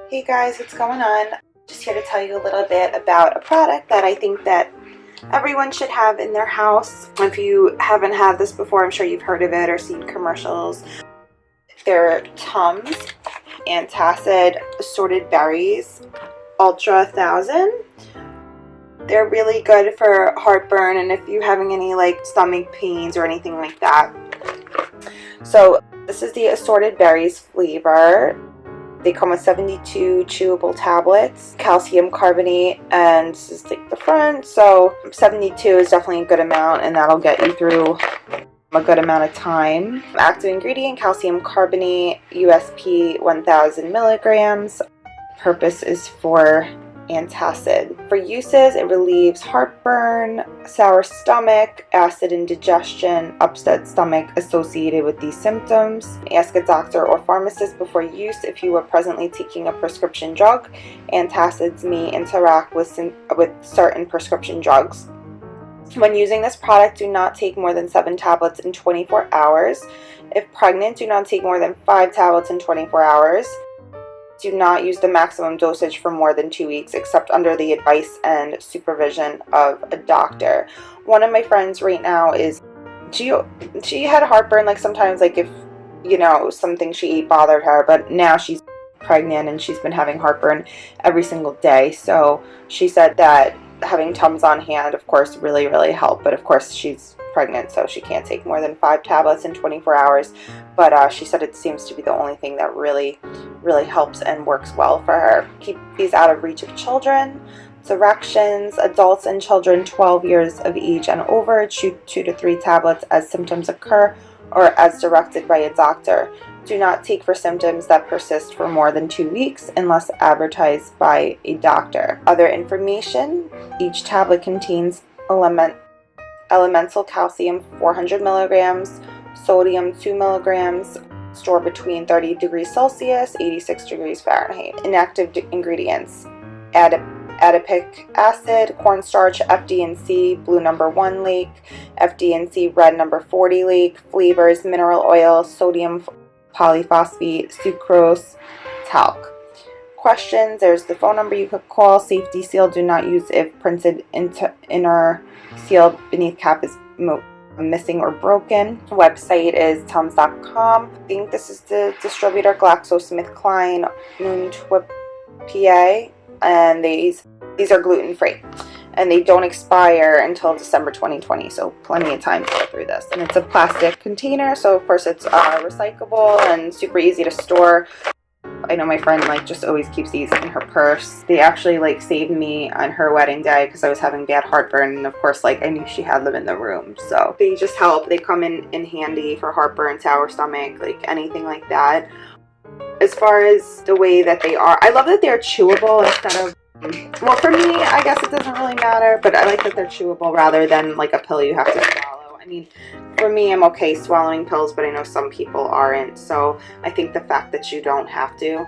Hey guys, what's going on? Just here to tell you a little bit about a product that I think that everyone should have in their house. If you haven't had this before, I'm sure you've heard of it or seen commercials. They're TUMS Antacid Assorted Berries Ultra 1000. They're really good for heartburn and if you're having any like stomach pains or anything like that. So this is the assorted berries flavor. They come with 72 chewable tablets, calcium carbonate, and this is like the front. So 72 is definitely a good amount, and that'll get you through a good amount of time. Active ingredient, calcium carbonate, USP 1000 milligrams. Purpose is for antacid. For uses, it relieves heartburn, sour stomach, acid indigestion, upset stomach associated with these symptoms. Ask a doctor or pharmacist before use if you are presently taking a prescription drug. Antacids may interact with certain prescription drugs. When using this product, do not take more than 7 tablets in 24 hours. If pregnant, do not take more than 5 tablets in 24 hours. Do not use the maximum dosage for more than 2 weeks except under the advice and supervision of a doctor. One of my friends right now is, she had heartburn, like sometimes like if, you know, something she ate bothered her, but now she's pregnant and she's been having heartburn every single day. So she said that having TUMS on hand, of course, really helped, but of course she's pregnant, so she can't take more than 5 tablets in 24 hours. But she said it seems to be the only thing that really helps and works well for her. Keep these out of reach of children. Directions: adults and children 12 years of age and over, chew 2 to 3 tablets as symptoms occur or as directed by a doctor. Do not take for symptoms that persist for more than 2 weeks unless advertised by a doctor. Other information: each tablet contains elemental calcium 400 milligrams, sodium 2 milligrams, store between 30 degrees Celsius, 86 degrees Fahrenheit. Inactive ingredients: adipic acid, cornstarch, FD&C, blue number 1 leak, FD&C, red number 40 leak, flavors, mineral oil, sodium polyphosphate, sucrose, talc. Questions: there's the phone number you could call. Safety seal: do not use if printed inner seal beneath cap is missing or broken. Website is tums.com. I think this is the distributor, GlaxoSmithKline, Nuntvip, PA, and these are gluten-free and they don't expire until December 2020, so plenty of time to go through this. And it's a plastic container, so of course it's recyclable and super easy to store. I know my friend like just always keeps these in her purse. They actually like saved me on her wedding day because I was having bad heartburn, and of course like I knew she had them in the room, so they just help. They come in handy for heartburn, sour stomach, like anything like that. As far as the way that they are, I love that they're chewable instead of, well, for me I guess it doesn't really matter, but I like that they're chewable rather than like a pill you have to swallow. I mean, for me, I'm okay swallowing pills, but I know some people aren't, so I think the fact that you don't have to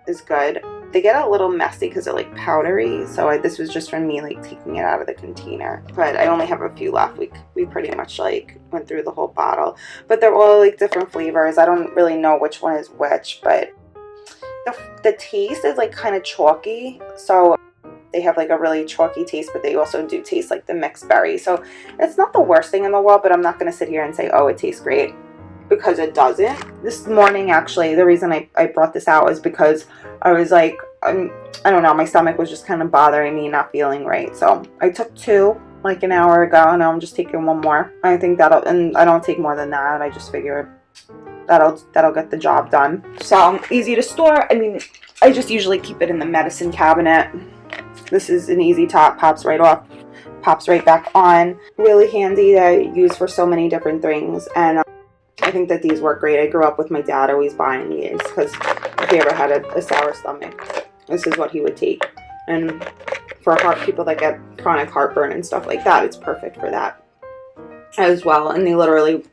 is good. They get a little messy because they're like powdery, so this was just from me like taking it out of the container, but I only have a few left. We pretty much like went through the whole bottle, but they're all like different flavors. I don't really know which one is which, but the taste is like kind of chalky, so they have like a really chalky taste, but they also do taste like the mixed berry. So it's not the worst thing in the world, but I'm not going to sit here and say, oh, it tastes great, because it doesn't. This morning, actually, the reason I brought this out is because I was like, I don't know, my stomach was just kind of bothering me, not feeling right. So I took 2 like an hour ago, and now I'm just taking 1 more. I think and I don't take more than that. I just figure that'll get the job done. So easy to store. I mean, I just usually keep it in the medicine cabinet. This is an easy top, pops right off, pops right back on. Really handy to use for so many different things, and I think that these work great. I grew up with my dad always buying these because if he ever had a sour stomach, this is what he would take. And for people that get chronic heartburn and stuff like that, it's perfect for that as well. And they literally,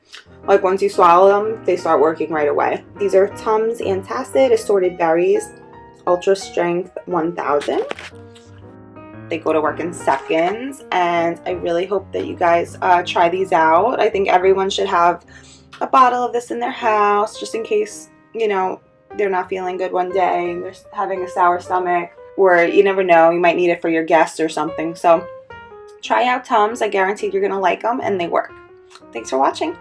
like once you swallow them, they start working right away. These are TUMS Antacid Assorted Berries Ultra Strength 1000. They go to work in seconds, and I really hope that you guys try these out. I think everyone should have a bottle of this in their house just in case, you know, they're not feeling good one day and they're having a sour stomach, or you never know, you might need it for your guests or something. So try out TUMS. I guarantee you're going to like them, and they work. Thanks for watching.